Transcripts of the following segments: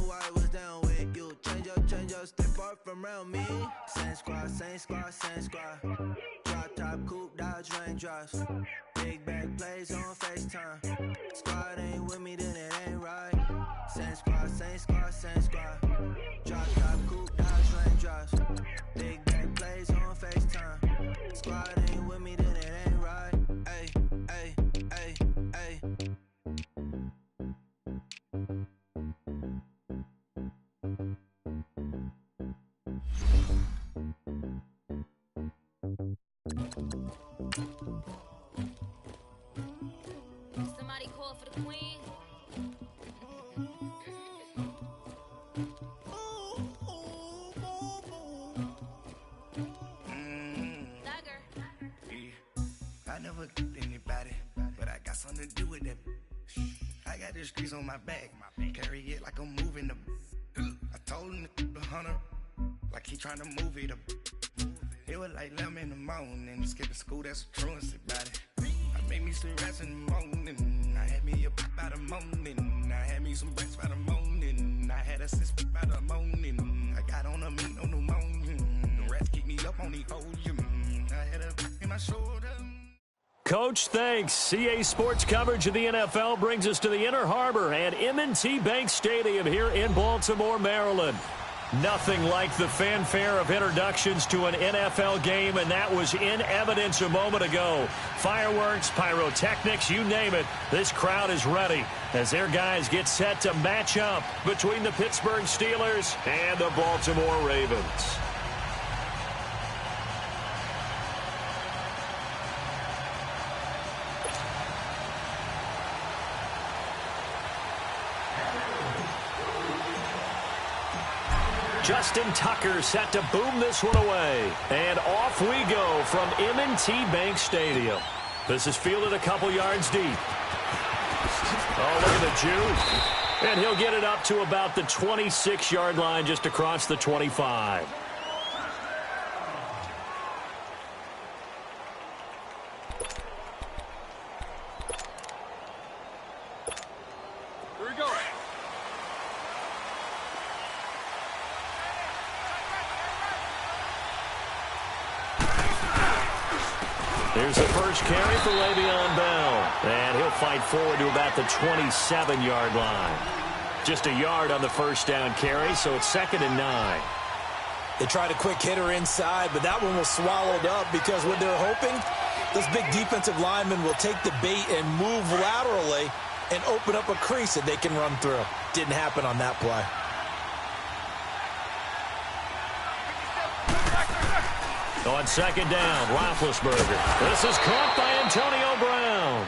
knew I was down with you. Change up, step up from around me. Same squad, same squad, same squad. Drop top, coupe, dodge, raindrops. Big back plays on FaceTime. Squad ain't with me, then it ain't right. Same squad, same squad, same squad. Drop top, coupe, dodge, raindrops. Big back plays on FaceTime. Squad ain't with me, then it ain't right. Ay, ay, ay, ay. Somebody call for the queen. I never did anybody, but I got something to do with that. I got the streets on my back, carry it like I'm moving the. I told him the hunter, like he trying to move it up. It was like 11 in the morning, skipping school, that's a truancy about it. I made me some rats in the morning, I had me a pop by the morning, I had me some breaks by the morning, I had a sis by the morning, I got on a meat on the morning, the rats keep me up on the ocean, I had a in my shoulder. Coach, thanks. CA Sports coverage of the NFL brings us to the Inner Harbor at M&T Bank Stadium here in Baltimore, Maryland. Nothing like the fanfare of introductions to an NFL game, and that was in evidence a moment ago. Fireworks, pyrotechnics, you name it. This crowd is ready as their guys get set to match up between the Pittsburgh Steelers and the Baltimore Ravens. Justin Tucker set to boom this one away. And off we go from M&T Bank Stadium. This is fielded a couple yards deep. Oh, look at the juke. And he'll get it up to about the 26-yard line just across the 25. Here's the first carry for Le'Veon Bell. And he'll fight forward to about the 27-yard line. Just a yard on the first down carry, so it's 2nd and 9. They tried a quick hitter inside, but that one was swallowed up because what they're hoping, those big defensive linemen will take the bait and move laterally and open up a crease that they can run through. Didn't happen on that play. On 2nd down, Roethlisberger. This is caught by Antonio Brown.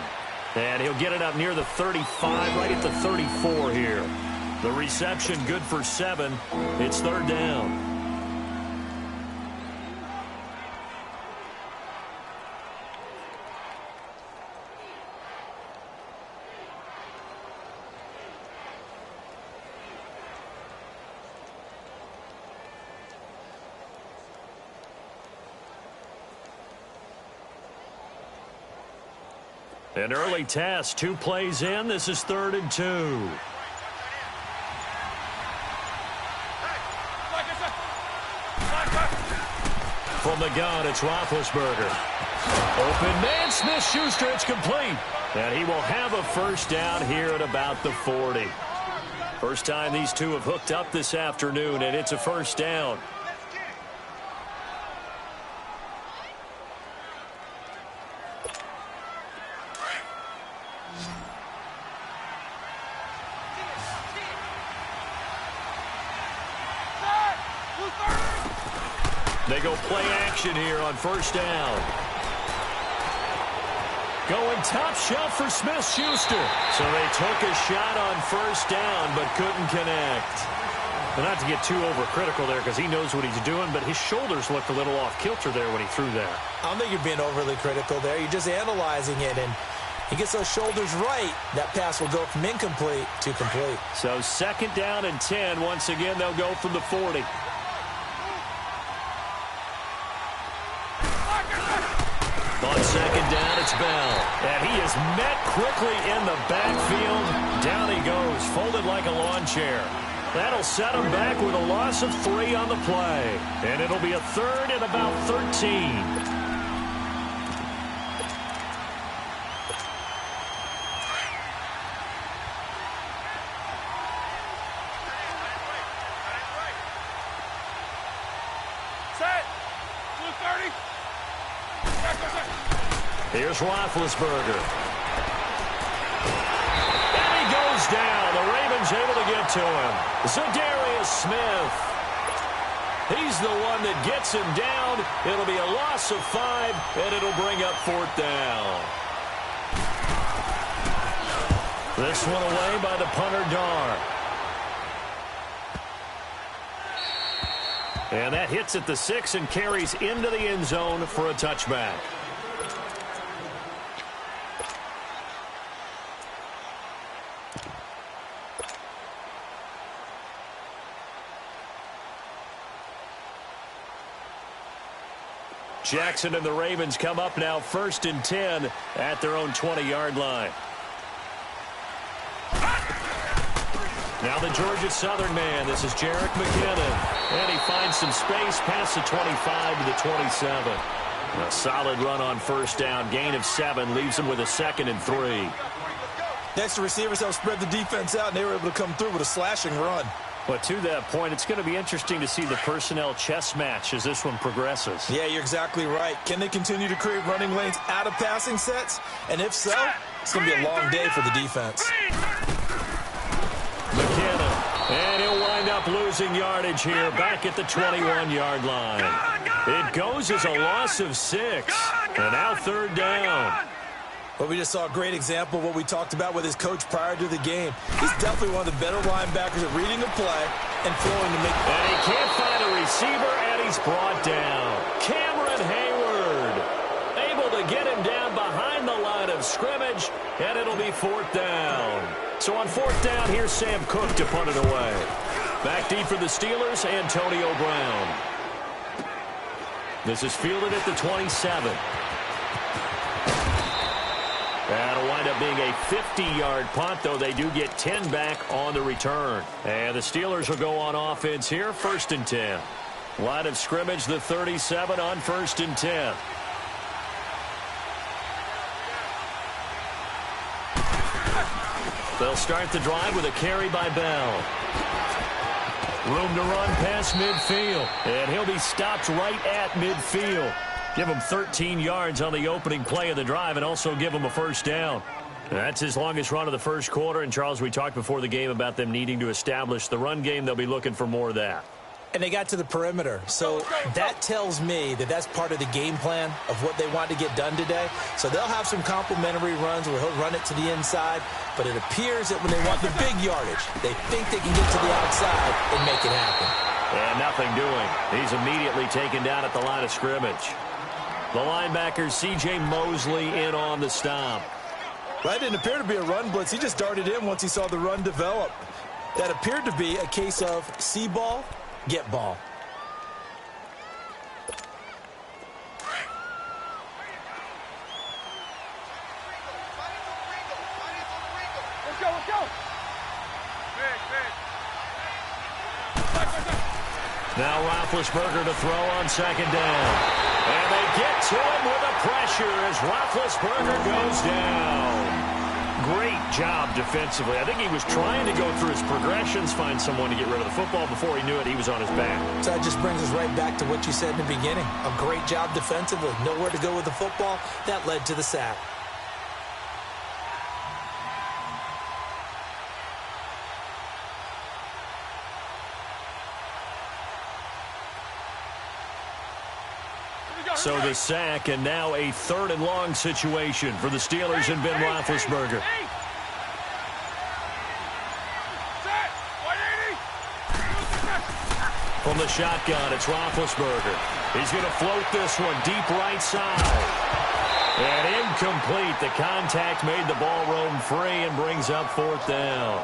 And he'll get it up near the 35, right at the 34 here. The reception good for 7. It's 3rd down. An early test, 2 plays in. This is 3rd and 2. From the gun, it's Roethlisberger. Open man, Smith-Schuster, it's complete. And he will have a first down here at about the 40. First time these two have hooked up this afternoon, and it's a first down. They go play action here on first down. Going top shelf for Smith-Schuster. So they took a shot on first down but couldn't connect. But not to get too overcritical there because he knows what he's doing, but his shoulders looked a little off kilter there when he threw that. I don't think you're being overly critical there. You're just analyzing it, and he gets those shoulders right. That pass will go from incomplete to complete. So 2nd down and 10. Once again, they'll go from the 40. On 2nd down, it's Bell. And he is met quickly in the backfield. Down he goes, folded like a lawn chair. That'll set them back with a loss of 3 on the play. And it'll be a third and about 13. Here's Roethlisberger. And he goes down. The Ravens able to get to him. Za'Darius Smith. He's the one that gets him down. It'll be a loss of 5, and it'll bring up 4th down. This one away by the punter, Dar. And that hits at the 6 and carries into the end zone for a touchback. Jackson and the Ravens come up now 1st and 10 at their own 20-yard line. Now the Georgia Southern man. This is Jerick McKinnon. And he finds some space past the 25 to the 27. A solid run on 1st down. Gain of 7 leaves him with a 2nd and 3. Next, the receivers helped spread the defense out, and they were able to come through with a slashing run. But to that point, it's going to be interesting to see the personnel chess match as this one progresses. Yeah, you're exactly right. Can they continue to create running lanes out of passing sets? And if so, it's going to be a long day for the defense. McKinnon, and he'll wind up losing yardage here back at the 21-yard line. It goes as a loss of 6, and now 3rd down. But we just saw a great example of what we talked about with his coach prior to the game. He's definitely one of the better linebackers at reading a play and throwing to make. And he can't find a receiver, and he's brought down. Cameron Hayward able to get him down behind the line of scrimmage, and it'll be 4th down. So on 4th down, here's Sam Cook to punt it away. Back deep for the Steelers, Antonio Brown. This is fielded at the 27. That'll wind up being a 50-yard punt, though they do get 10 back on the return. And the Steelers will go on offense here, 1st and 10. Line of scrimmage, the 37 on 1st and 10. They'll start the drive with a carry by Bell. Room to run past midfield, and he'll be stopped right at midfield. Give him 13 yards on the opening play of the drive and also give him a 1st down. That's his longest run of the 1st quarter. And, Charles, we talked before the game about them needing to establish the run game. They'll be looking for more of that. And they got to the perimeter. So that tells me that that's part of the game plan of what they want to get done today. So they'll have some complementary runs where he'll run it to the inside. But it appears that when they want the big yardage, they think they can get to the outside and make it happen. And nothing doing. He's immediately taken down at the line of scrimmage. The linebacker, C.J. Mosley, in on the stop. Well, that didn't appear to be a run blitz. He just darted in once he saw the run develop. That appeared to be a case of see ball, get ball. Let's go. Now Roethlisberger to throw on 2nd down. And they get to him with the pressure as Roethlisberger goes down. Great job defensively. I think he was trying to go through his progressions, find someone to get rid of the football. Before he knew it, he was on his back. So that just brings us right back to what you said in the beginning. A great job defensively. Nowhere to go with the football. That led to the sack. So the sack, and now a 3rd and long situation for the Steelers and Ben Roethlisberger. From the shotgun, it's Roethlisberger. He's going to float this one deep right side. And incomplete. The contact made the ball roam free and brings up 4th down.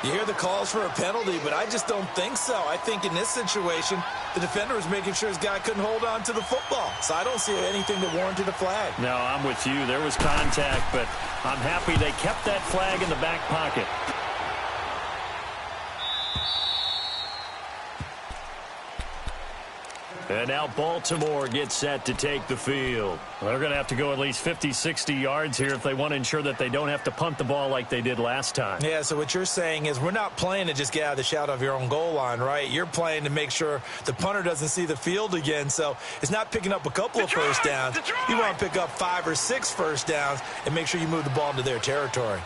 You hear the calls for a penalty, but I just don't think so. I think in this situation, the defender was making sure his guy couldn't hold on to the football. So I don't see anything that warranted a flag. No, I'm with you. There was contact, but I'm happy they kept that flag in the back pocket. And now Baltimore gets set to take the field. They're going to have to go at least 50, 60 yards here if they want to ensure that they don't have to punt the ball like they did last time. Yeah, so what you're saying is we're not playing to just get out of the shadow of your own goal line, right? You're playing to make sure the punter doesn't see the field again. So it's not picking up a couple of first downs. You want to pick up 5 or 6 first downs and make sure you move the ball into their territory.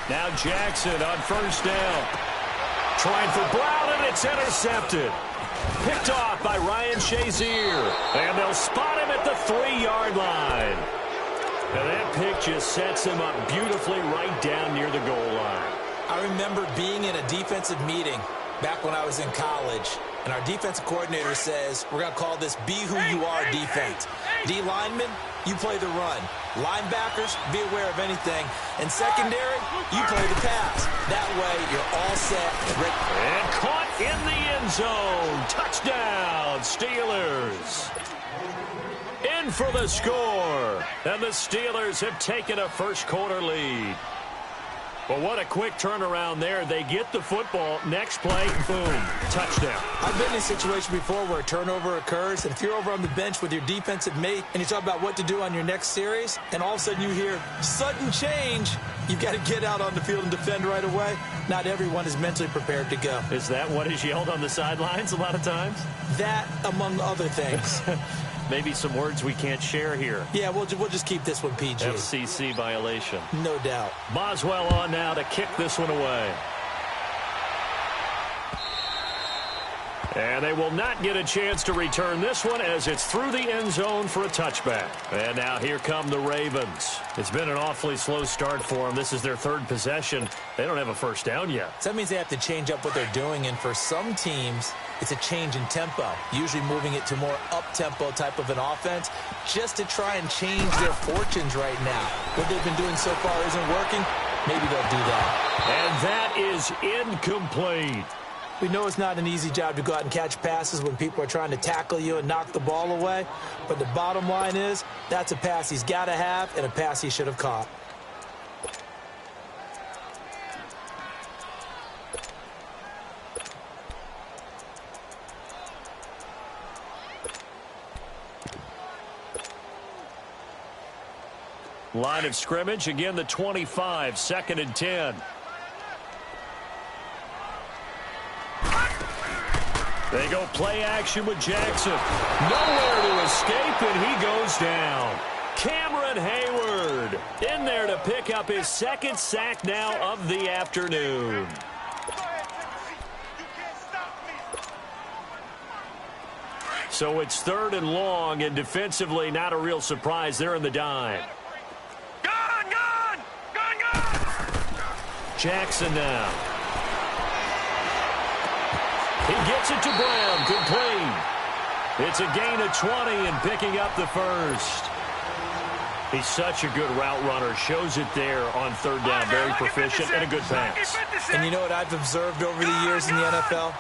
Now Jackson on first down. Trying for Brown, and it's intercepted. Picked off by Ryan Shazier. And they'll spot him at the 3-yard line. And that pick just sets him up beautifully right down near the goal line. I remember being in a defensive meeting back when I was in college, and our defensive coordinator says, we're going to call this Be Who You Are defense. D linemen, you play the run. Linebackers, be aware of anything. And secondary, you play the pass. That way, you're all set. And caught in the end zone. Touchdown, Steelers. In for the score. And the Steelers have taken a first-quarter lead. Well, what a quick turnaround there. They get the football. Next play, boom, touchdown. I've been in a situation before where a turnover occurs, and if you're over on the bench with your defensive mate and you talk about what to do on your next series, and all of a sudden you hear sudden change, you've got to get out on the field and defend right away. Not everyone is mentally prepared to go. Is that what is yelled on the sidelines a lot of times? That, among other things. Maybe some words we can't share here. Yeah, we'll just keep this one PG. FCC violation. No doubt. Boswell on now to kick this one away. And they will not get a chance to return this one as it's through the end zone for a touchback. And now here come the Ravens. It's been an awfully slow start for them. This is their 3rd possession. They don't have a first down yet. So that means they have to change up what they're doing, and for some teams, it's a change in tempo, usually moving it to more up-tempo type of an offense just to try and change their fortunes right now. What they've been doing so far isn't working. Maybe they'll do that. And that is incomplete. We know it's not an easy job to go out and catch passes when people are trying to tackle you and knock the ball away. But the bottom line is that's a pass he's got to have and a pass he should have caught. Line of scrimmage, again the 25, 2nd and 10. They go play action with Jackson. Nowhere to escape, and he goes down. Cameron Hayward in there to pick up his 2nd sack now of the afternoon. So it's 3rd and long, and defensively not a real surprise. They're in the dime. Jackson now. He gets it to Brown, complete. It's a gain of 20 and picking up the 1st. He's such a good route runner. Shows it there on 3rd down. Very proficient and a good pass. And you know what I've observed over the years in the NFL?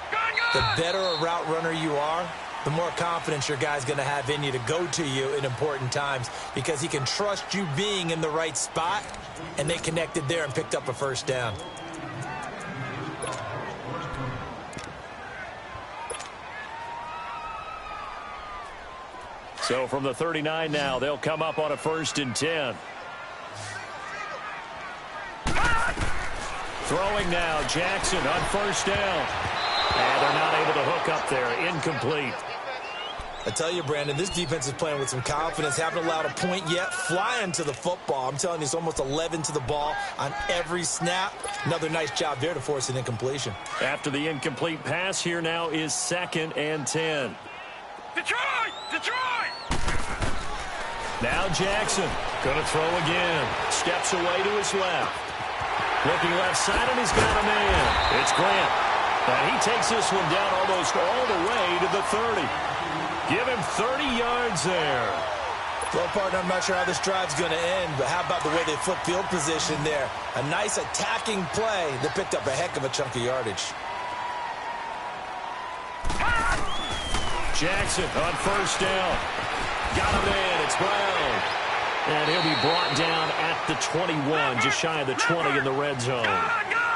The better a route runner you are, the more confidence your guy's going to have in you to go to you in important times because he can trust you being in the right spot, and they connected there and picked up a 1st down. So from the 39 now, they'll come up on a 1st and 10. Throwing now, Jackson on 1st down. And they're not able to hook up there. Incomplete. I tell you, Brandon, this defense is playing with some confidence. Haven't allowed a point yet. Flying to the football. I'm telling you, it's almost 11 to the ball on every snap. Another nice job there to force an incompletion. After the incomplete pass, here now is 2nd and 10. Detroit! Detroit! Now Jackson going to throw again. Steps away to his left. Looking left side, and he's got a man. It's Grant. And he takes this one down almost all the way to the 30. Give him 30 yards there. Well, partner, I'm not sure how this drive's going to end, but how about the way they flip field position there? A nice attacking play that picked up a heck of a chunk of yardage. Jackson on 1st down. Got a man. It's Brown. And he'll be brought down at the 21, just shy of the 20 in the red zone.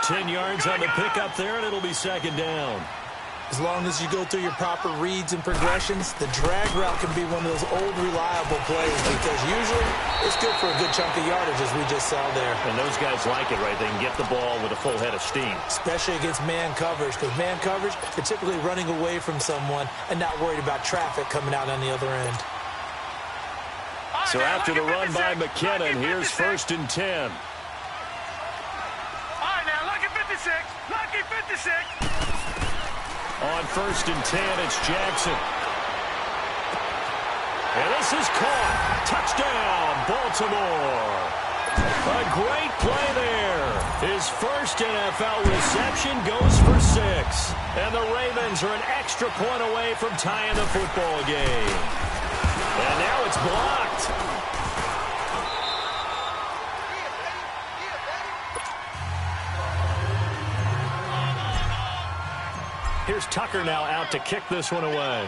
10 yards on the pickup there, and it'll be second down. As long as you go through your proper reads and progressions, the drag route can be one of those old reliable plays because usually it's good for a good chunk of yardage, as we just saw there. And those guys like it, right? They can get the ball with a full head of steam. Especially against man coverage, because man coverage, they're typically running away from someone and not worried about traffic coming out on the other end. So after the run by McKinnon, here's 1st and 10. All right, now, lucky 56. Lucky 56. On 1st and 10, it's Jackson. And this is caught. Touchdown, Baltimore. A great play there. His first NFL reception goes for 6. And the Ravens are an extra point away from tying the football game. And now it's blocked. Here's Tucker now out to kick this one away.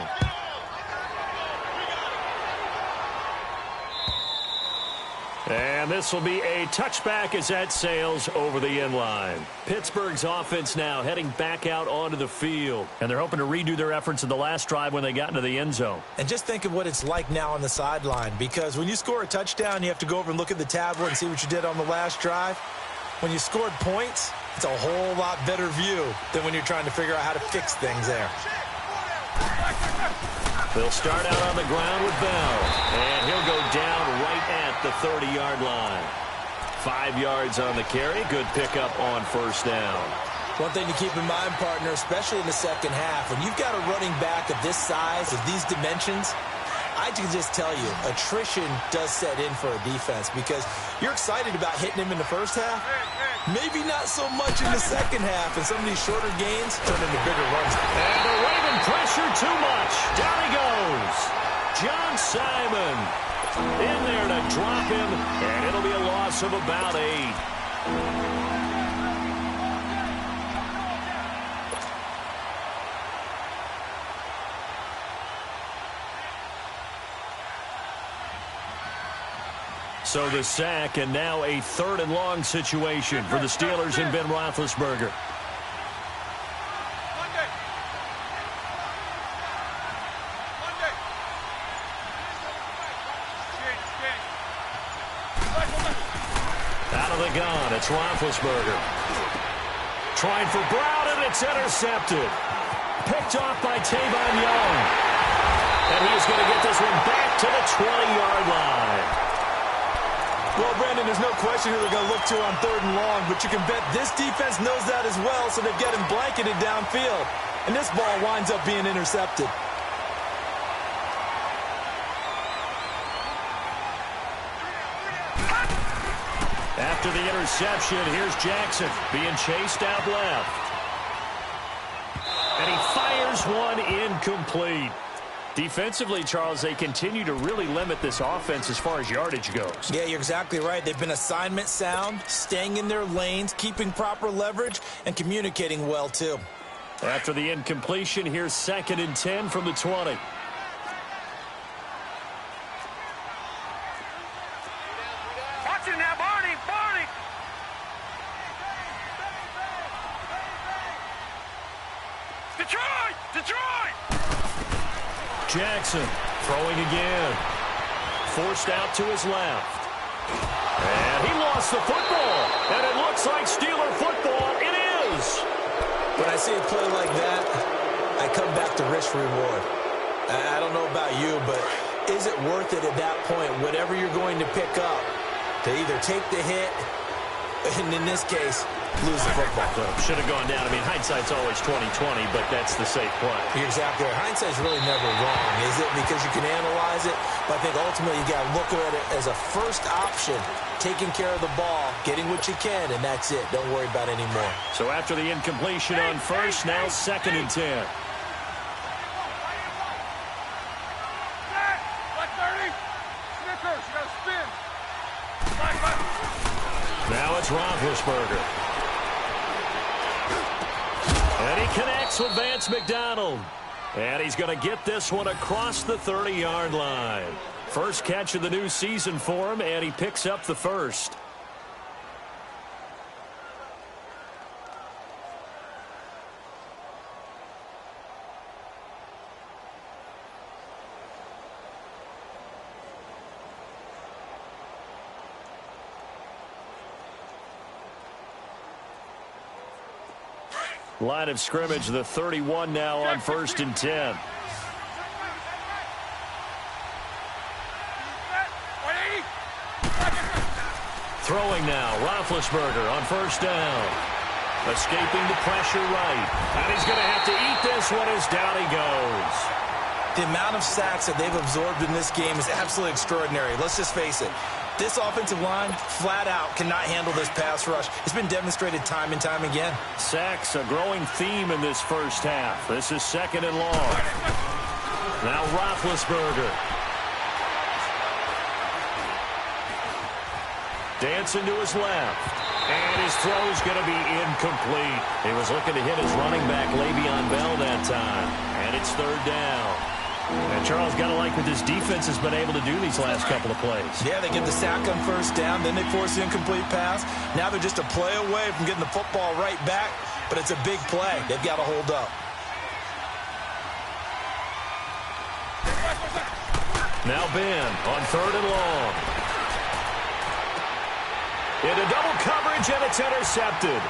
And this will be a touchback as that sails over the end line. Pittsburgh's offense now heading back out onto the field. And they're hoping to redo their efforts in the last drive when they got into the end zone. And just think of what it's like now on the sideline, because when you score a touchdown, you have to go over and look at the tablet and see what you did on the last drive. When you scored points, it's a whole lot better view than when you're trying to figure out how to fix things there. They'll start out on the ground with Bell. And he'll go down right at the 30-yard line. 5 yards on the carry. Good pickup on 1st down. One thing to keep in mind, partner, especially in the second half, when you've got a running back of this size, of these dimensions, I can just tell you, attrition does set in for a defense because you're excited about hitting him in the first half. Maybe not so much in the second half, and some of these shorter gains turn into bigger runs. And the Raven pressure too much. Down he goes. John Simon in there to drop him, and it'll be a loss of about 8. So the sack, and now a 3rd and long situation for the Steelers and Ben Roethlisberger. Out of the gun, it's Roethlisberger. Trying for Brown, and it's intercepted. Picked off by Tavon Young. And he's going to get this one back to the 20-yard line. Well, Brandon, there's no question who they're going to look to on 3rd and long, but you can bet this defense knows that as well, so they've got him blanketed downfield. And this ball winds up being intercepted. After the interception, here's Jackson being chased out left. And he fires one incomplete. Defensively, Charles, they continue to really limit this offense as far as yardage goes. Yeah, you're exactly right. They've been assignment sound, staying in their lanes, keeping proper leverage, and communicating well, too. After the incompletion, here's 2nd and 10 from the 20. Watch it now, Barney. Barney. Detroit. Detroit. Jackson throwing again. Forced out to his left. And he lost the football. And it looks like Steeler football. It is. When I see a play like that, I come back to risk-reward. I don't know about you, but is it worth it at that point, whatever you're going to pick up, to either take the hit, and in this case, lose the football? So should have gone down. I mean, hindsight's always 20/20, but that's the safe play. You're exactly right. Hindsight's really never wrong, is it? Because you can analyze it, but I think ultimately you got to look at it as a first option, taking care of the ball, getting what you can, and that's it. Don't worry about any more. So after the incompletion on 1st, now 2nd and 10. Now it's Roethlisberger. And he connects with Vance McDonald. And he's going to get this one across the 30-yard line. First catch of the new season for him, and he picks up the first. Line of scrimmage, the 31 now on 1st and 10. Throwing now, Roethlisberger on 1st down. Escaping the pressure right. And he's going to have to eat this one as down he goes. The amount of sacks that they've absorbed in this game is absolutely extraordinary. Let's just face it. This offensive line, flat out, cannot handle this pass rush. It's been demonstrated time and time again. Sacks, a growing theme in this first half. This is 2nd and long. Now Roethlisberger. Dancing to his left. And his throw's going to be incomplete. He was looking to hit his running back, Le'Veon Bell, that time. And it's 3rd down. And Charles, got to like what this defense has been able to do these last couple of plays. Yeah, they get the sack on 1st down, then they force the incomplete pass. Now they're just a play away from getting the football right back, but it's a big play. They've got to hold up. Now Ben on 3rd and long. Into double coverage, and it's intercepted.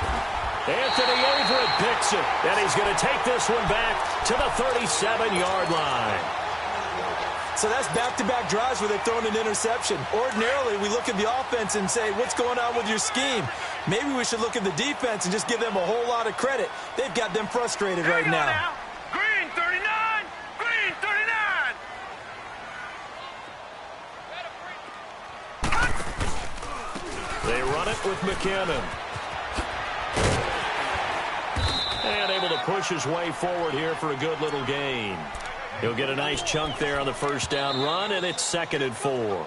Anthony Averett picks it, and he's going to take this one back to the 37-yard line. So that's back-to-back drives where they've thrown an interception. Ordinarily, we look at the offense and say, what's going on with your scheme? Maybe we should look at the defense and just give them a whole lot of credit. They've got them frustrated right now. Green 39! Green 39! They run it with McKinnon. And able to push his way forward here for a good little gain. He'll get a nice chunk there on the 1st down run, and it's 2nd and 4.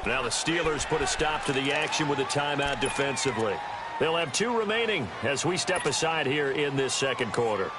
Now the Steelers put a stop to the action with a timeout defensively. They'll have 2 remaining as we step aside here in this 2nd quarter.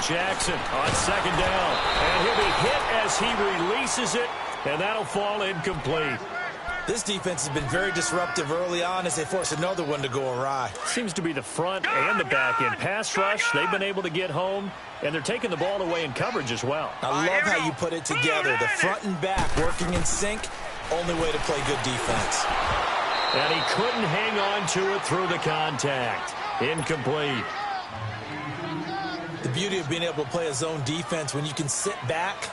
Jackson on 2nd down, and he'll be hit as he releases it, and that'll fall incomplete. This defense has been very disruptive early on as they force another one to go awry. Seems to be the front and the back end. Pass rush, they've been able to get home, and they're taking the ball away in coverage as well. I love how you put it together. The front and back working in sync, only way to play good defense. And he couldn't hang on to it through the contact. Incomplete. The beauty of being able to play a zone defense when you can sit back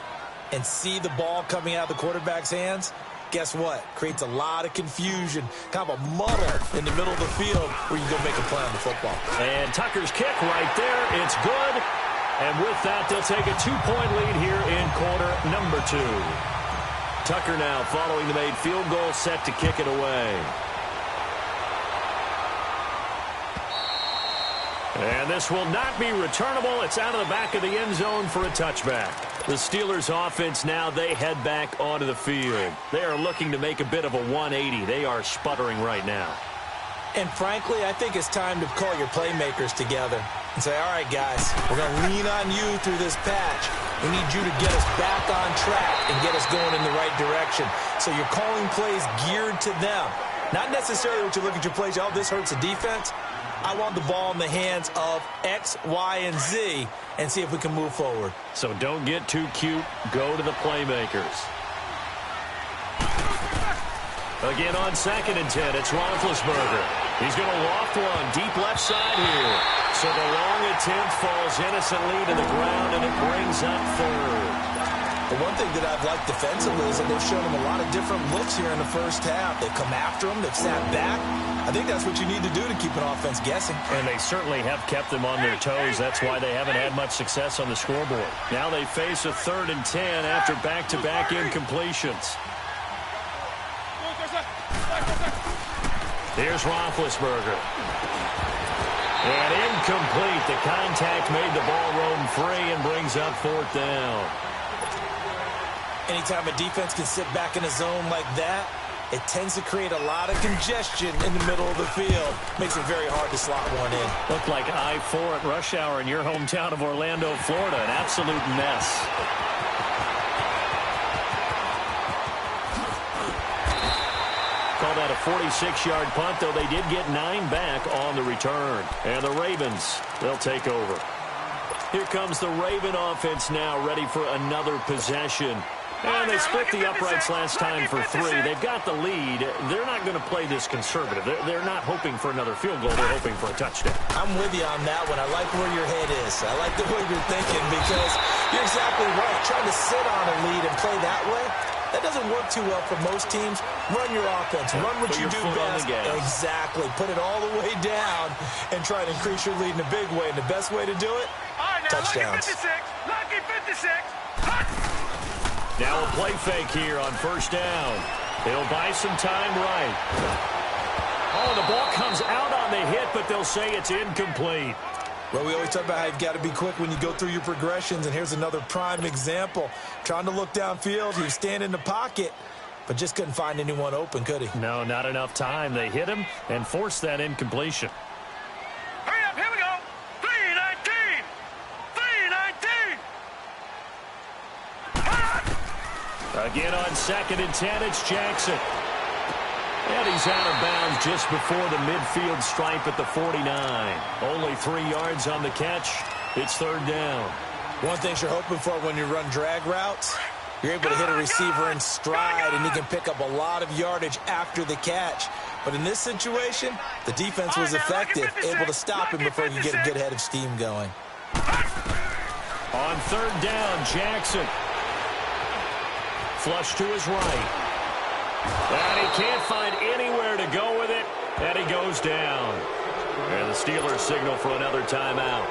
and see the ball coming out of the quarterback's hands, guess what? Creates a lot of confusion, kind of a muddle in the middle of the field where you go make a play on the football. And Tucker's kick right there. It's good. And with that, they'll take a 2-point lead here in quarter number 2. Tucker now following the made field goal, set to kick it away. And this will not be returnable. It's out of the back of the end zone for a touchback. The Steelers offense now, they head back onto the field. They are looking to make a bit of a 180. They are sputtering right now. And frankly, I think it's time to call your playmakers together and say, all right, guys, we're going to lean on you through this patch. We need you to get us back on track and get us going in the right direction. So you're calling plays geared to them. Not necessarily what you look at your plays, oh, this hurts the defense. I want the ball in the hands of X, Y, and Z and see if we can move forward. So don't get too cute. Go to the playmakers. Again on 2nd and 10, it's Roethlisberger. He's going to loft one deep left side here. So the long attempt falls innocently to the ground, and it brings up 3rd. The one thing that I've liked defensively is that they've shown them a lot of different looks here in the first half. They've come after them. They've sat back. I think that's what you need to do to keep an offense guessing. And they certainly have kept them on their toes. That's why they haven't had much success on the scoreboard. Now they face a 3rd and 10 after back-to-back incompletions. Here's Roethlisberger. And incomplete. The contact made the ball roam free and brings up 4th down. Anytime a defense can sit back in a zone like that, it tends to create a lot of congestion in the middle of the field. Makes it very hard to slot one in. Looked like I-4 at rush hour in your hometown of Orlando, Florida. An absolute mess. Call that a 46-yard punt, though they did get 9 back on the return. And the Ravens, they'll take over. Here comes the Raven offense now, ready for another possession. And they split the uprights last time for 3. They've got the lead. They're not going to play this conservative. They're not hoping for another field goal. They're hoping for a touchdown. I'm with you on that one. I like where your head is. I like the way you're thinking because you're exactly right. Trying to sit on a lead and play that way, that doesn't work too well for most teams. Run your offense. Run what you do best. Exactly. Put it all the way down and try to increase your lead in a big way. And the best way to do it, touchdowns. Lucky 56. Now a play fake here on first down. He'll buy some time right. Oh, the ball comes out on the hit, but they'll say it's incomplete. Well, we always talk about how you've got to be quick when you go through your progressions, and here's another prime example. Trying to look downfield, he was standing in the pocket, but just couldn't find anyone open, could he? No, not enough time. They hit him and forced that incompletion. Hurry up, here we go. 3-19. 3-19. Again on 2nd and 10, it's Jackson. And he's out of bounds just before the midfield stripe at the 49. Only 3 yards on the catch. It's 3rd down. One thing you're hoping for when you run drag routes, you're able to hit a receiver in stride, and he can pick up a lot of yardage after the catch. But in this situation, the defense was effective, able to stop him before he could get a good head of steam going. On 3rd down, Jackson. Flush to his right. And he can't find anywhere to go with it, and he goes down. And the Steelers signal for another timeout,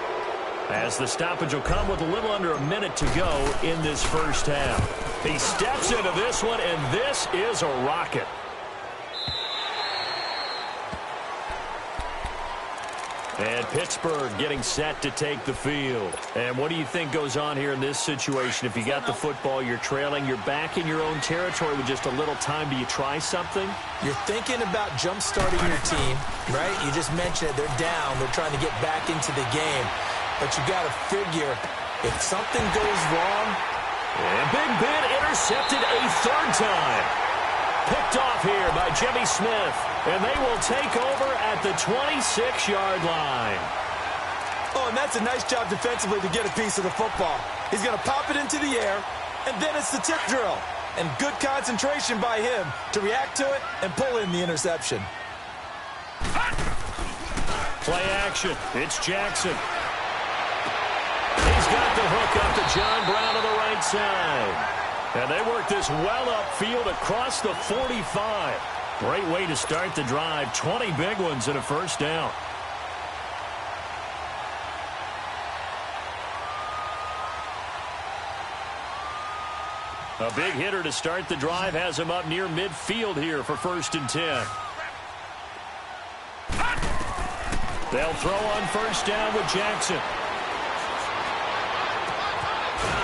as the stoppage will come with a little under a minute to go in this first half. He steps into this one, and this is a rocket. And Pittsburgh getting set to take the field. And what do you think goes on here in this situation? If you got the football, you're trailing, you're back in your own territory with just a little time. Do you try something? You're thinking about jump-starting your team, right? You just mentioned it. They're down. They're trying to get back into the game. But you got to figure, if something goes wrong. And Big Ben intercepted a 3rd time. Picked off here by Jimmy Smith. And they will take over at the 26-yard line. Oh, and that's a nice job defensively to get a piece of the football. He's going to pop it into the air, and then it's the tip drill. And good concentration by him to react to it and pull in the interception. Play action. It's Jackson. He's got the hook up to John Brown on the right side. And they work this well upfield across the 45. Great way to start the drive. 20 big ones and a first down. A big hitter to start the drive has him up near midfield here for 1st and 10. They'll throw on 1st down with Jackson.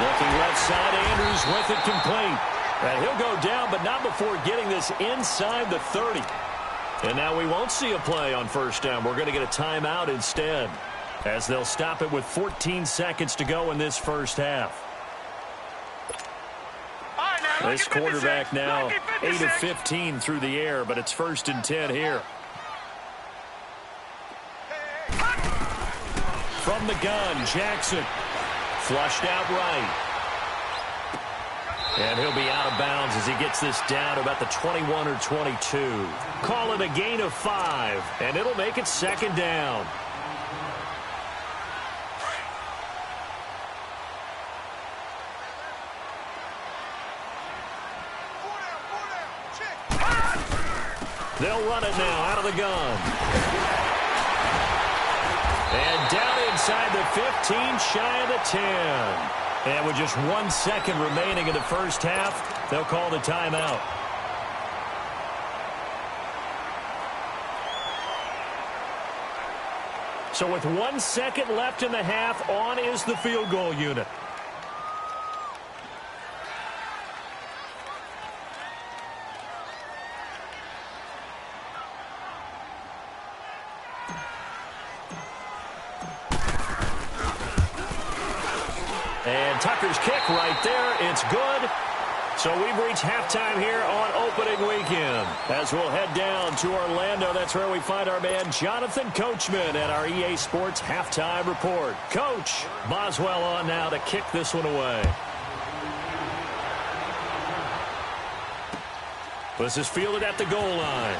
Looking left side, Andrews with it complete. And he'll go down, but not before getting this inside the 30. And now we won't see a play on 1st down. We're going to get a timeout instead, as they'll stop it with 14 seconds to go in this first half. This quarterback now 8 of 15 through the air, but it's 1st and 10 here. From the gun, Jackson. Flushed out right. And he'll be out of bounds as he gets this down to about the 21 or 22. Call it a gain of 5, and it'll make it 2nd down. They'll run it now out of the gun. And down inside the 15, shy of the 10. And with just 1 second remaining in the first half, they'll call the timeout. So with 1 second left in the half, on is the field goal unit. And Tucker's kick right there. It's good. So we've reached halftime here on opening weekend. As we'll head down to Orlando, that's where we find our man Jonathan Coachman at our EA Sports Halftime Report. Coach, Boswell on now to kick this one away. This is fielded at the goal line.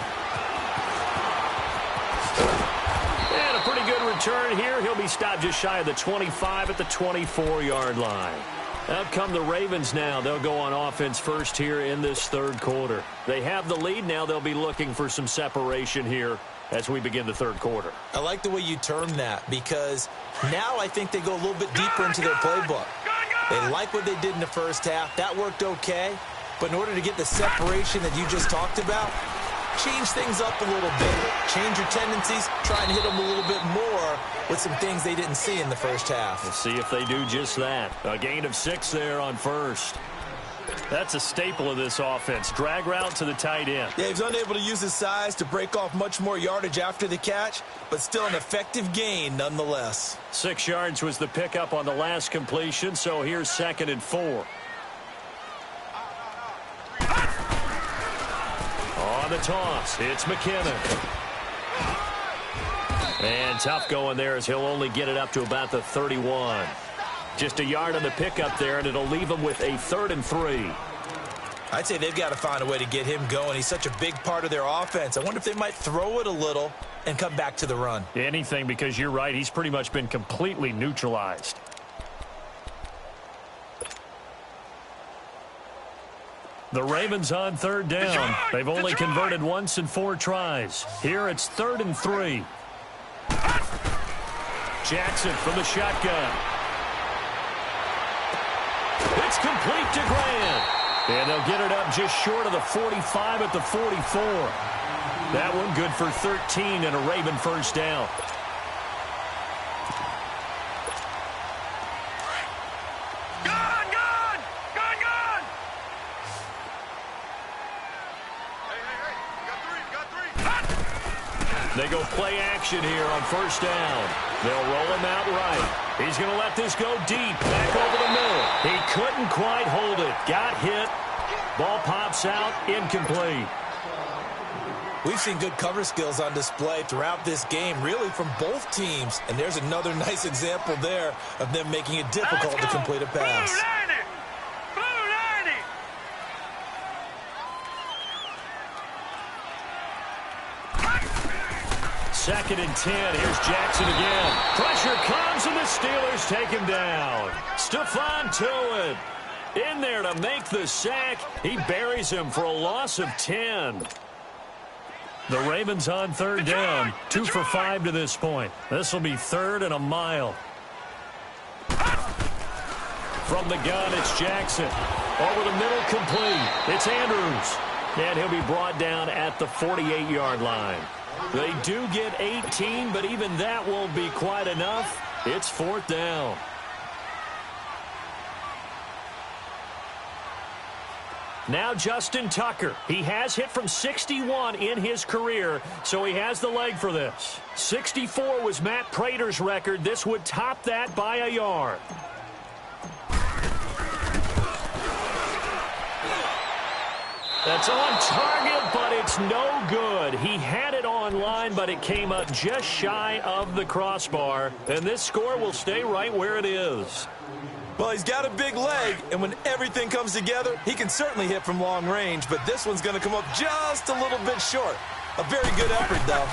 And a pretty good return here. He'll be stopped just shy of the 25 at the 24-yard line. Out come the Ravens now. They'll go on offense first here in this third quarter. They have the lead now. They'll be looking for some separation here as we begin the third quarter. I like the way you term that because now I think they go a little bit deeper into their playbook. They like what they did in the first half. That worked okay. But in order to get the separation that you just talked about, change things up a little bit. Change your tendencies. Try and hit them a little bit more with some things they didn't see in the first half. We'll see if they do just that. A gain of 6 there on first. That's a staple of this offense. Drag route to the tight end. Yeah, he's unable to use his size to break off much more yardage after the catch, but still an effective gain nonetheless. 6 yards was the pickup on the last completion, so here's 2nd and 4. On the toss, it's McKinnon. And tough going there as he'll only get it up to about the 31. Just a yard on the pickup there, and it'll leave him with a 3rd and 3. I'd say they've got to find a way to get him going. He's such a big part of their offense. I wonder if they might throw it a little and come back to the run. Anything, because you're right. He's pretty much been completely neutralized. The Ravens on 3rd down. They've only converted once in 4 tries. Here it's 3rd and 3. Jackson from the shotgun. It's complete to Grant. And they'll get it up just short of the 45 at the 44. That one good for 13 and a Raven first down. They go play action here on 1st down. They'll roll him out right. He's going to let this go deep, back over the middle. He couldn't quite hold it. Got hit. Ball pops out, incomplete. We've seen good cover skills on display throughout this game, really from both teams. And there's another nice example there of them making it difficult to complete a pass. 2nd and 10. Here's Jackson again. Pressure comes, and the Steelers take him down. Stephon Tuitt in there to make the sack. He buries him for a loss of 10. The Ravens on 3rd down. 2 for 5 to this point. This will be 3rd and a mile. From the gun, it's Jackson. Over the middle, complete. It's Andrews. And he'll be brought down at the 48-yard line. They do get 18, but even that won't be quite enough. It's 4th down. Now Justin Tucker. He has hit from 61 in his career, so he has the leg for this. 64 was Matt Prater's record. This would top that by a yard. That's on target, but it's no good. He had it on line, but it came up just shy of the crossbar. And this score will stay right where it is. Well, he's got a big leg, and when everything comes together, he can certainly hit from long range, but this one's going to come up just a little bit short. A very good effort, though.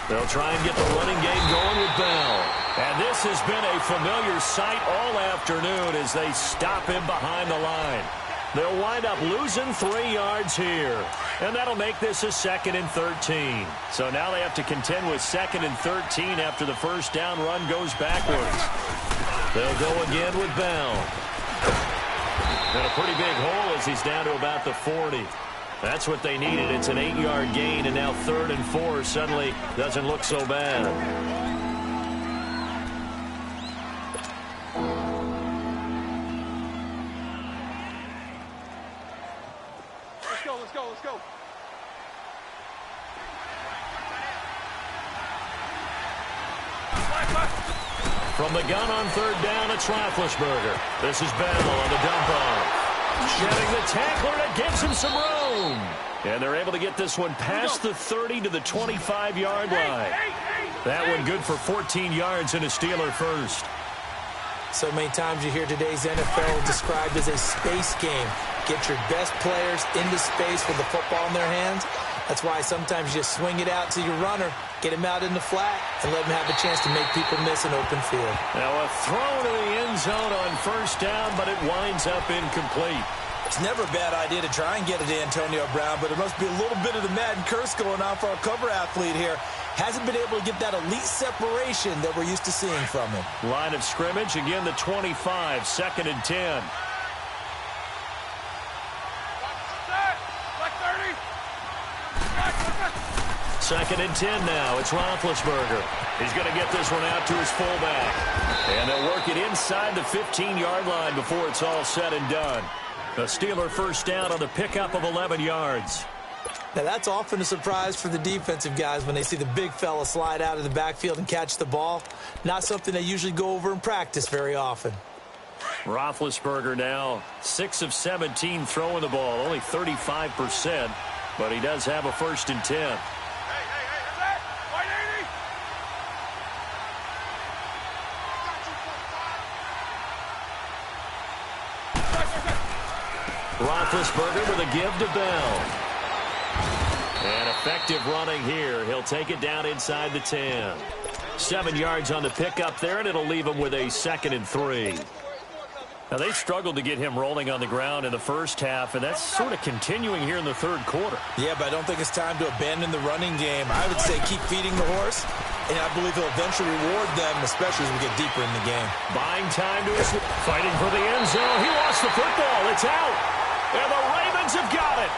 They'll try and get the running game going with Bell. And this has been a familiar sight all afternoon as they stop him behind the line. They'll wind up losing 3 yards here. And that'll make this a 2nd and 13. So now they have to contend with 2nd and 13 after the first down run goes backwards. They'll go again with Bell. And a pretty big hole as he's down to about the 40. That's what they needed. It's an 8-yard gain, and now 3rd and 4 suddenly doesn't look so bad. Let's go. From the gun on 3rd down, it's Roethlisberger. This is Bell on the dump off. Shedding the tackler, and it gives him some room. And they're able to get this one past the 30 to the 25-yard line. That one good for 14 yards and a Steeler first. So many times you hear today's NFL described as a space game. Get your best players into space with the football in their hands. That's why sometimes you just swing it out to your runner, get him out in the flat, and let him have a chance to make people miss an open field. Now a throw to the end zone on first down, but it winds up incomplete. It's never a bad idea to try and get it to Antonio Brown, but there must be a little bit of the Madden curse going on for our cover athlete here. Hasn't been able to get that elite separation that we're used to seeing from him. Line of scrimmage, again the 25, 2nd and 10. Second and 10 now. It's Roethlisberger. He's going to get this one out to his fullback. And they'll work it inside the 15-yard line before it's all said and done. The Steeler first down on the pickup of 11 yards. Now, that's often a surprise for the defensive guys when they see the big fella slide out of the backfield and catch the ball. Not something they usually go over in practice very often. Roethlisberger now 6 of 17 throwing the ball, only 35%, but he does have a 1st and 10. Roethlisberger with a give to Bell. And effective running here. He'll take it down inside the 10. 7 yards on the pickup there, and it'll leave him with a 2nd and 3. Now, they struggled to get him rolling on the ground in the first half, and that's sort of continuing here in the third quarter. Yeah, but I don't think it's time to abandon the running game. I would say keep feeding the horse, and I believe he'll eventually reward them, especially as we get deeper in the game. Buying time to his fighting for the end zone. He lost the football. It's out. And the Ravens have got it.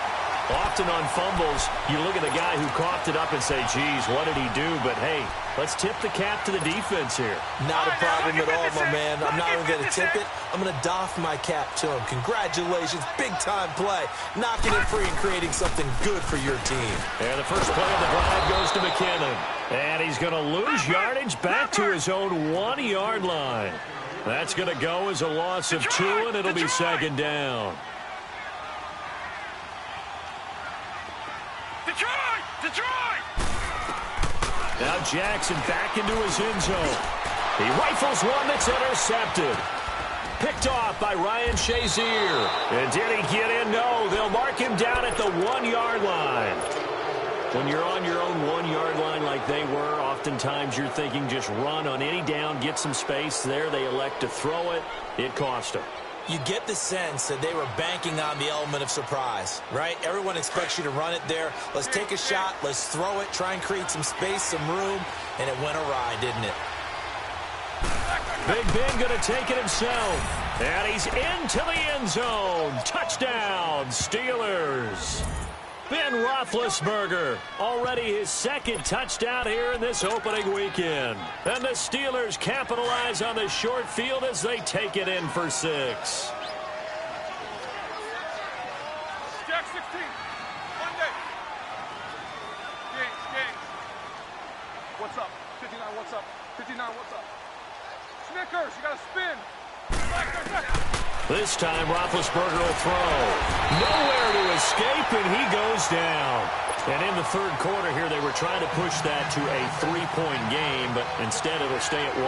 Often on fumbles, you look at the guy who coughed it up and say, geez, what did he do? But, hey, let's tip the cap to the defense here. Not a problem at all, my man. I'm not even going to tip it. I'm going to doff my cap to him. Congratulations. Big-time play. Knocking it free and creating something good for your team. And the first play of the drive goes to McKinnon. And he's going to lose yardage back to his own 1-yard line. That's going to go as a loss of 2, and it'll be 2nd down. Detroit! Now Jackson back into his end zone. He rifles one that's intercepted. Picked off by Ryan Shazier. And did he get in? No, they'll mark him down at the 1-yard line. When you're on your own 1-yard line like they were, oftentimes you're thinking just run on any down, get some space. There they elect to throw it. It cost them. You get the sense that they were banking on the element of surprise, right? Everyone expects you to run it there. Let's take a shot. Let's throw it. Try and create some space, some room. And it went awry, didn't it? Big Ben going to take it himself. And he's into the end zone. Touchdown, Steelers. Ben Roethlisberger, already his 2nd touchdown here in this opening weekend. And the Steelers capitalize on the short field as they take it in for 6. Jack 16. Monday. Gang. What's up? 59, what's up? 59, what's up? Snickers, you got to spin. This time, Roethlisberger will throw. Nowhere to escape, and he goes down. And in the third quarter here, they were trying to push that to a 3-point game, but instead it'll stay at 1.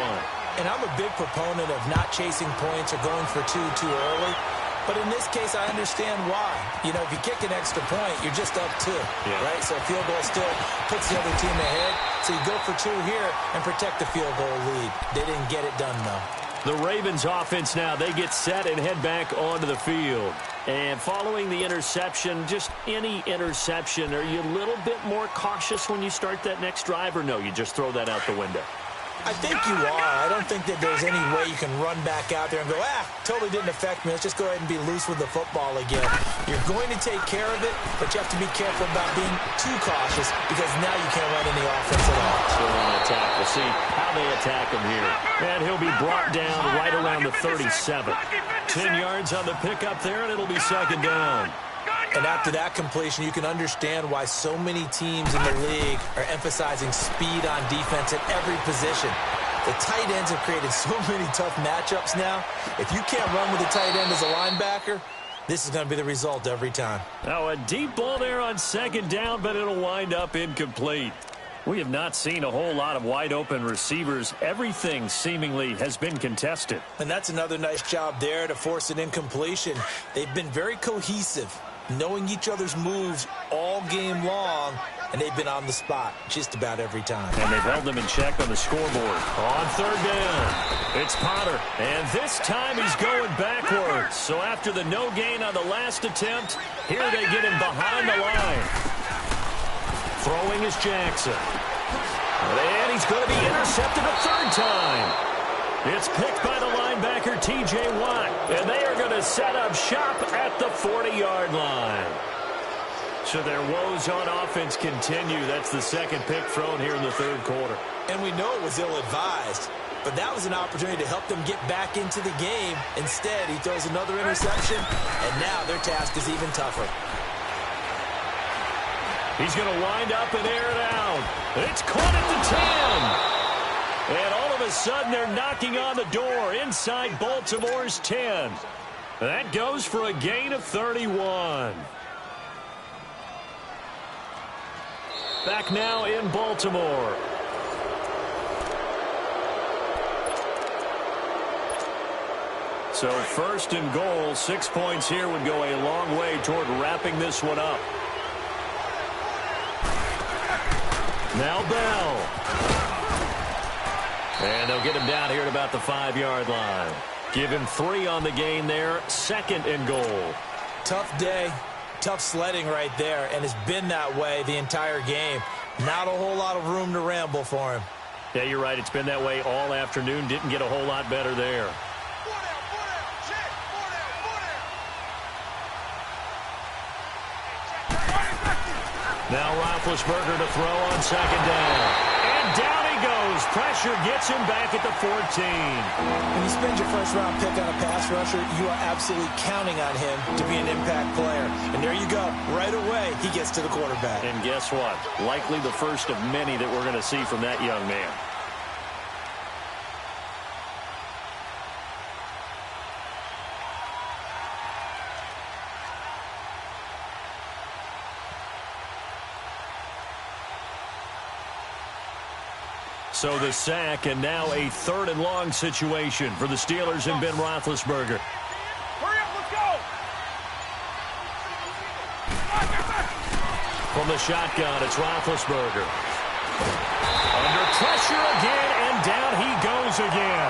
And I'm a big proponent of not chasing points or going for 2 too early. But in this case, I understand why. You know, if you kick an extra point, you're just up 2, right? So a field goal still puts the other team ahead. So you go for 2 here and protect the field goal lead. They didn't get it done, though. The Ravens offense now, they get set and head back onto the field. And following the interception, just any interception, are you a little bit more cautious when you start that next drive, or no, you just throw that out the window? I think you are. I don't think that there's any way you can run back out there and go, totally didn't affect me. Let's just go ahead and be loose with the football again. You're going to take care of it, but you have to be careful about being too cautious because now you can't run any offense at all. Still on attack. We'll see how they attack him here. And he'll be brought down right around the 37. 10 yards on the pickup there, and it'll be 2nd down. And after that completion, you can understand why so many teams in the league are emphasizing speed on defense at every position. The tight ends have created so many tough matchups now. If you can't run with a tight end as a linebacker, this is going to be the result every time. Now a deep ball there on second down, but it'll wind up incomplete. We have not seen a whole lot of wide open receivers. Everything seemingly has been contested. And that's another nice job there to force an incompletion. They've been very cohesive, knowing each other's moves all game long, and they've been on the spot just about every time. And they've held them in check on the scoreboard. On third down, it's Potter. And this time he's going backwards. So after the no gain on the last attempt, here they get him behind the line. Throwing is Jackson. And he's going to be intercepted a third time. It's picked by the linebacker, T.J. Watt. And they are going to set up shop at the 40-yard line. So their woes on offense continue. That's the second pick thrown here in the third quarter. And we know it was ill-advised, but that was an opportunity to help them get back into the game. Instead, he throws another interception, and now their task is even tougher. He's going to wind up and air it out. It's caught at the 10. And all of a sudden, they're knocking on the door inside Baltimore's 10. That goes for a gain of 31. Back now in Baltimore. So first and goal, 6 points here would go a long way toward wrapping this one up. Now Bell. And they'll get him down here at about the 5-yard line. Give him 3 on the gain there. Second and goal. Tough day. Tough sledding right there, and it's been that way the entire game. Not a whole lot of room to ramble for him. Yeah, you're right. It's been that way all afternoon. Didn't get a whole lot better there. Now Roethlisberger to throw on second down. And down he goes. Pressure gets him back at the 14. When you spend your first-round pick on a pass rusher, you are absolutely counting on him to be an impact player. And there you go. Right away, he gets to the quarterback. And guess what? Likely the first of many that we're going to see from that young man. So the sack, and now a third and long situation for the Steelers and Ben Roethlisberger. Hurry up, let's go! From the shotgun, it's Roethlisberger. Under pressure again, and down he goes again.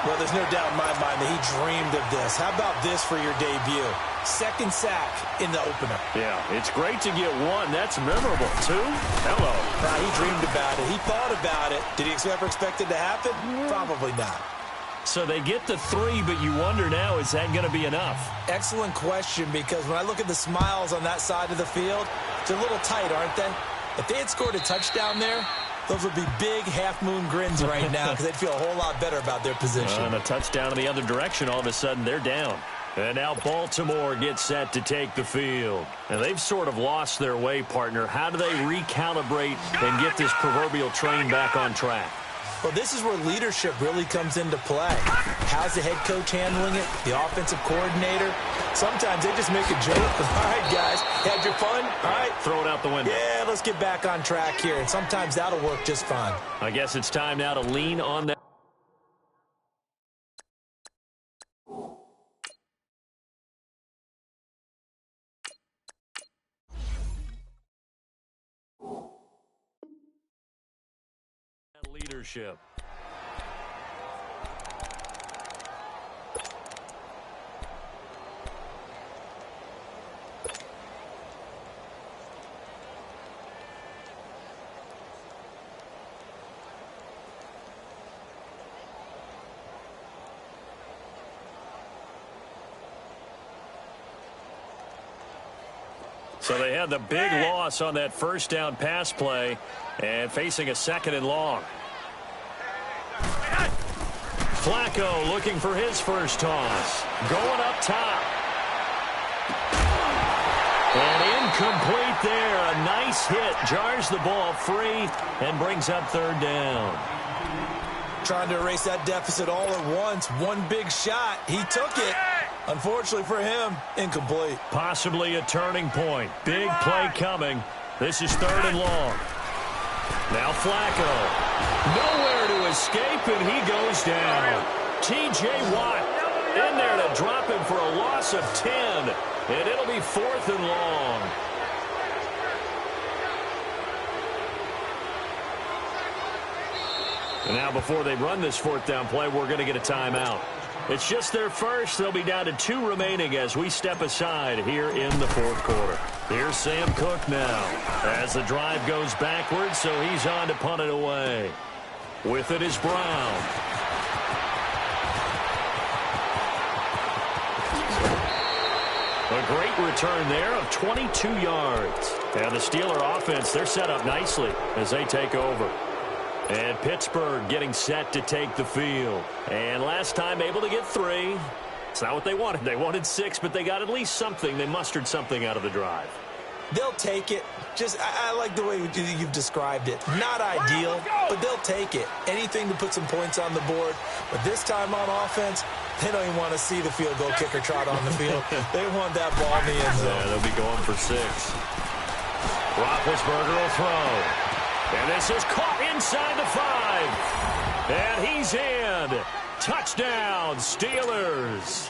Well, there's no doubt in my mind that he dreamed of this. How about this for your debut? Second sack in the opener. Yeah, it's great to get one. That's memorable. 2? Hello. He dreamed about it. He thought about it. Did he ever expect it to happen? Probably not. So they get the 3, but you wonder now, is that going to be enough? Excellent question, because when I look at the smiles on that side of the field, they're a little tight, aren't they? If they had scored a touchdown there, those would be big half-moon grins right now because they'd feel a whole lot better about their position. And a touchdown in the other direction, all of a sudden they're down. And now Baltimore gets set to take the field. And they've sort of lost their way, partner. How do they recalibrate and get this proverbial train back on track? Well, this is where leadership really comes into play. How's the head coach handling it? The offensive coordinator? Sometimes they just make a joke. All right, guys, had your fun? All right. Throw it out the window. Yeah, let's get back on track here. And sometimes that'll work just fine. I guess it's time now to lean on that. Leadership. So they had the big loss on that first down pass play and facing a second and long. Flacco looking for his first toss. Going up top. And incomplete there. A nice hit. Jars the ball free and brings up third down. Trying to erase that deficit all at once. One big shot. He took it. Unfortunately for him, incomplete. Possibly a turning point. Big play coming. This is 3rd and long. Now Flacco. Nowhere to escape, and he goes down. T.J. Watt in there to drop him for a loss of 10. And it'll be 4th and long. And now before they run this 4th down play, we're going to get a timeout. It's just their first. They'll be down to 2 remaining as we step aside here in the 4th quarter. Here's Sam Cook now as the drive goes backwards, so he's on to punt it away. With it is Brown. A great return there of 22 yards. And the Steeler offense, they're set up nicely as they take over. And Pittsburgh getting set to take the field. And last time able to get 3. It's not what they wanted. They wanted 6, but they got at least something. They mustered something out of the drive. They'll take it. I like the way you've described it. Not ideal, but they'll take it. Anything to put some points on the board. But this time on offense, they don't even want to see the field goal kicker trot on the field. They want that ball in the end zone. Yeah, they'll be going for 6. Roethlisberger will throw. And this is caught inside the 5. And he's in. Touchdown, Steelers.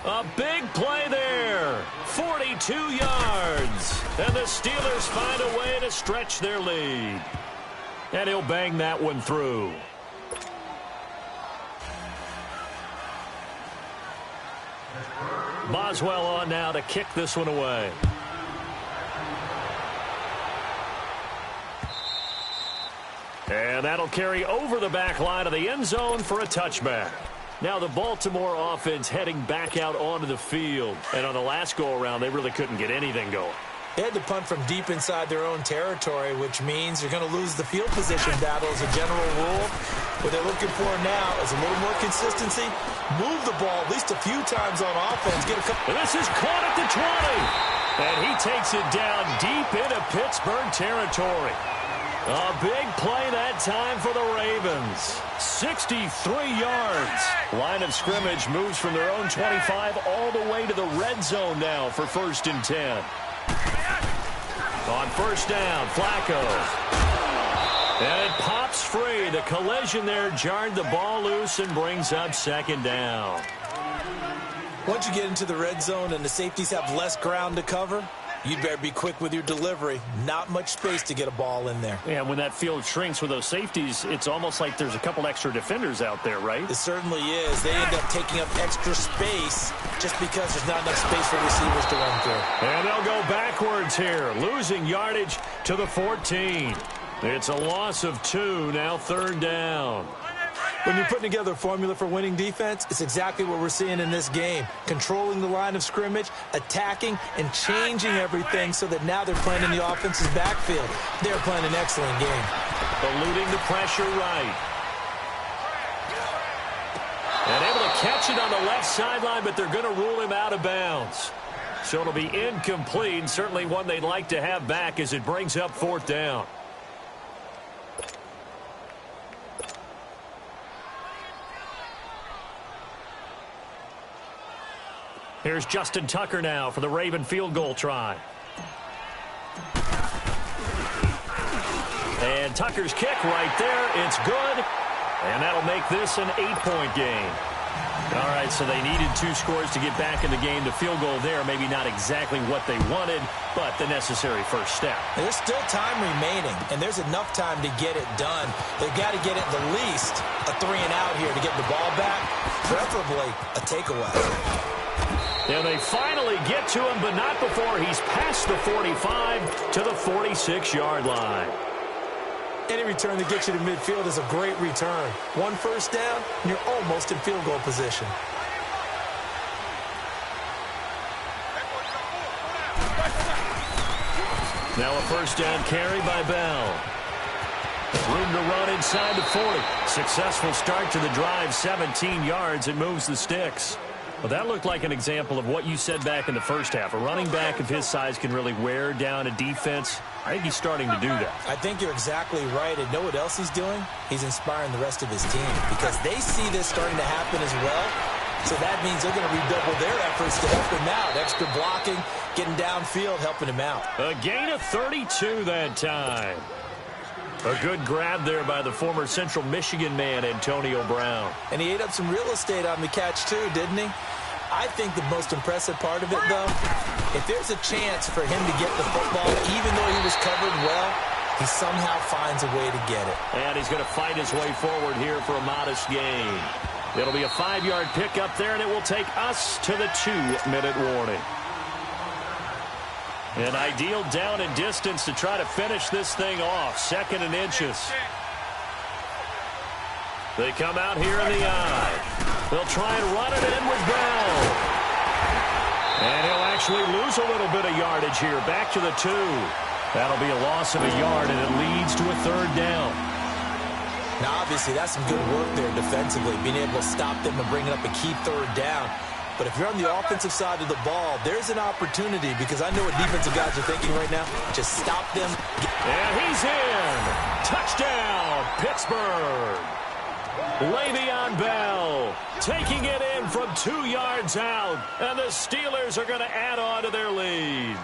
A big play there. 42 yards. And the Steelers find a way to stretch their lead. And he'll bang that one through. Boswell on now to kick this one away. And that'll carry over the back line of the end zone for a touchback. Now the Baltimore offense heading back out onto the field. And on the last go-around, they really couldn't get anything going. They had to punt from deep inside their own territory, which means you're going to lose the field position battle as a general rule. What they're looking for now is a little more consistency. Move the ball at least a few times on offense. Get a couple. And this is caught at the 20. And he takes it down deep into Pittsburgh territory. A big play that time for the Ravens. 63 yards. Line of scrimmage moves from their own 25 all the way to the red zone now for 1st and 10. On 1st down, Flacco. And it pops free. The collision there jarred the ball loose and brings up 2nd down. Once you get into the red zone and the safeties have less ground to cover, you'd better be quick with your delivery. Not much space to get a ball in there. Yeah, when that field shrinks with those safeties, it's almost like there's a couple extra defenders out there, right? It certainly is. They end up taking up extra space just because there's not enough space for receivers to run through. And they'll go backwards here, losing yardage to the 14. It's a loss of 2, now 3rd down. When you're putting together a formula for winning defense, it's exactly what we're seeing in this game. Controlling the line of scrimmage, attacking, and changing everything so that now they're playing in the offense's backfield. They're playing an excellent game. Eluding the pressure right. And able to catch it on the left sideline, but they're going to rule him out of bounds. So it'll be incomplete, certainly one they'd like to have back as it brings up 4th down. Here's Justin Tucker now for the Raven field goal try. And Tucker's kick right there. It's good. And that'll make this an 8-point game. All right, so they needed 2 scores to get back in the game. The field goal there, maybe not exactly what they wanted, but the necessary first step. There's still time remaining, and there's enough time to get it done. They've got to get at the least a 3-and-out here to get the ball back, preferably a takeaway. And they finally get to him, but not before he's past the 45 to the 46-yard line. Any return that gets you to midfield is a great return. 1 first down, and you're almost in field goal position. Now a 1st down carry by Bell. Room to run inside the 40. Successful start to the drive, 17 yards. It moves the sticks. Well, that looked like an example of what you said back in the first half. A running back of his size can really wear down a defense. I think he's starting to do that. I think you're exactly right. And know what else he's doing? He's inspiring the rest of his team because they see this starting to happen as well. So that means they're going to redouble their efforts to help him out. Extra blocking, getting downfield, helping him out. A gain of 32 that time. A good grab there by the former Central Michigan man, Antonio Brown. And he ate up some real estate on the catch, too, didn't he? I think the most impressive part of it, though, if there's a chance for him to get the football, even though he was covered well, he somehow finds a way to get it. And he's going to fight his way forward here for a modest gain. It'll be a 5-yard pickup there, and it will take us to the 2-minute warning. An ideal down and distance to try to finish this thing off. 2nd and inches. They come out here in the eye. They'll try and run it in with Bell. And he'll actually lose a little bit of yardage here. Back to the 2. That'll be a loss of a yard, and it leads to a 3rd down. Now, obviously, that's some good work there defensively, being able to stop them and bringing up a key 3rd down. But if you're on the offensive side of the ball, there's an opportunity, because I know what defensive guys are thinking right now. Just stop them. And he's in. Touchdown, Pittsburgh. Le'Veon Bell taking it in from 2 yards out, and the Steelers are going to add on to their lead.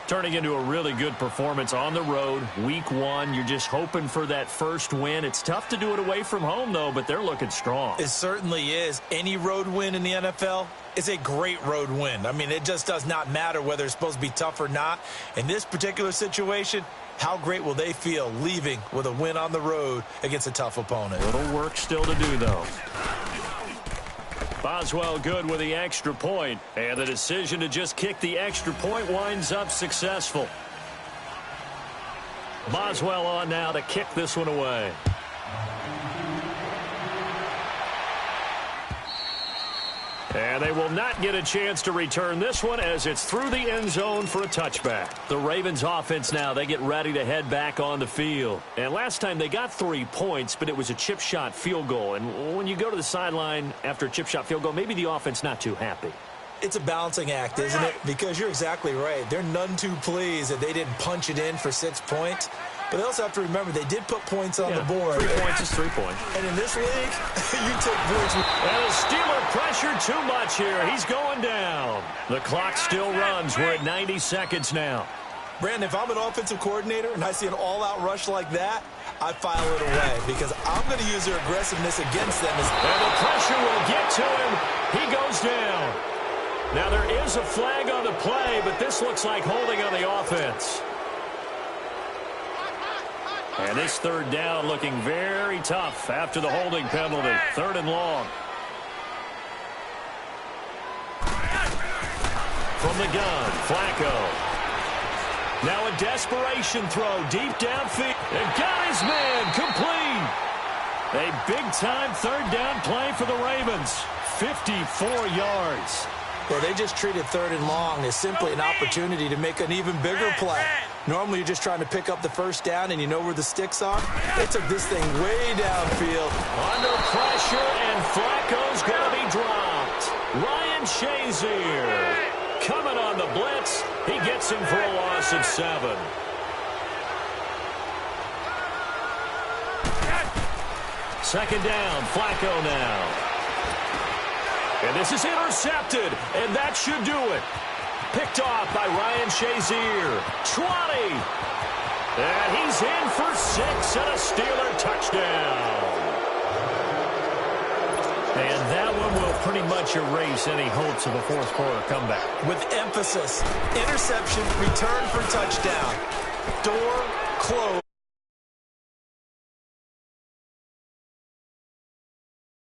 Turning into a really good performance on the road. Week 1, you're just hoping for that first win. It's tough to do it away from home, though, but they're looking strong. It certainly is. Any road win in the NFL is a great road win. I mean, it just does not matter whether it's supposed to be tough or not. In this particular situation, how great will they feel leaving with a win on the road against a tough opponent? Little work still to do, though. Boswell good with the extra point, and the decision to just kick the extra point winds up successful. Boswell on now to kick this one away. And they will not get a chance to return this one as it's through the end zone for a touchback. The Ravens offense now, they get ready to head back on the field. And last time they got 3 points, but it was a chip shot field goal. And when you go to the sideline after a chip shot field goal, maybe the offense not too happy. It's a balancing act, isn't it? Because you're exactly right. They're none too pleased that they didn't punch it in for 6 points. But they also have to remember they did put points on the board. 3 points is 3 points. And in this league, you take points. And the Steeler pressure too much here. He's going down. The clock still runs. We're at 90 seconds now. Brandon, if I'm an offensive coordinator and I see an all-out rush like that, I file it away because I'm going to use their aggressiveness against them. And the pressure will get to him. He goes down. Now there is a flag on the play, but this looks like holding on the offense. And this 3rd down looking very tough after the holding penalty. 3rd and long. From the gun, Flacco. Now a desperation throw deep downfield. And got his man complete. A big-time 3rd down play for the Ravens. 54 yards. Well, they just treated 3rd and long as simply an opportunity to make an even bigger play. Normally, you're just trying to pick up the 1st down and you know where the sticks are. They took this thing way downfield. Under pressure, and Flacco's going to be dropped. Ryan Shazier coming on the blitz. He gets him for a loss of 7. Second down, Flacco now. And this is intercepted, and that should do it. Picked off by Ryan Shazier. 20. And he's in for 6 and a Steeler touchdown. And that one will pretty much erase any hopes of a 4th quarter comeback. With emphasis, interception, return for touchdown. Door closed.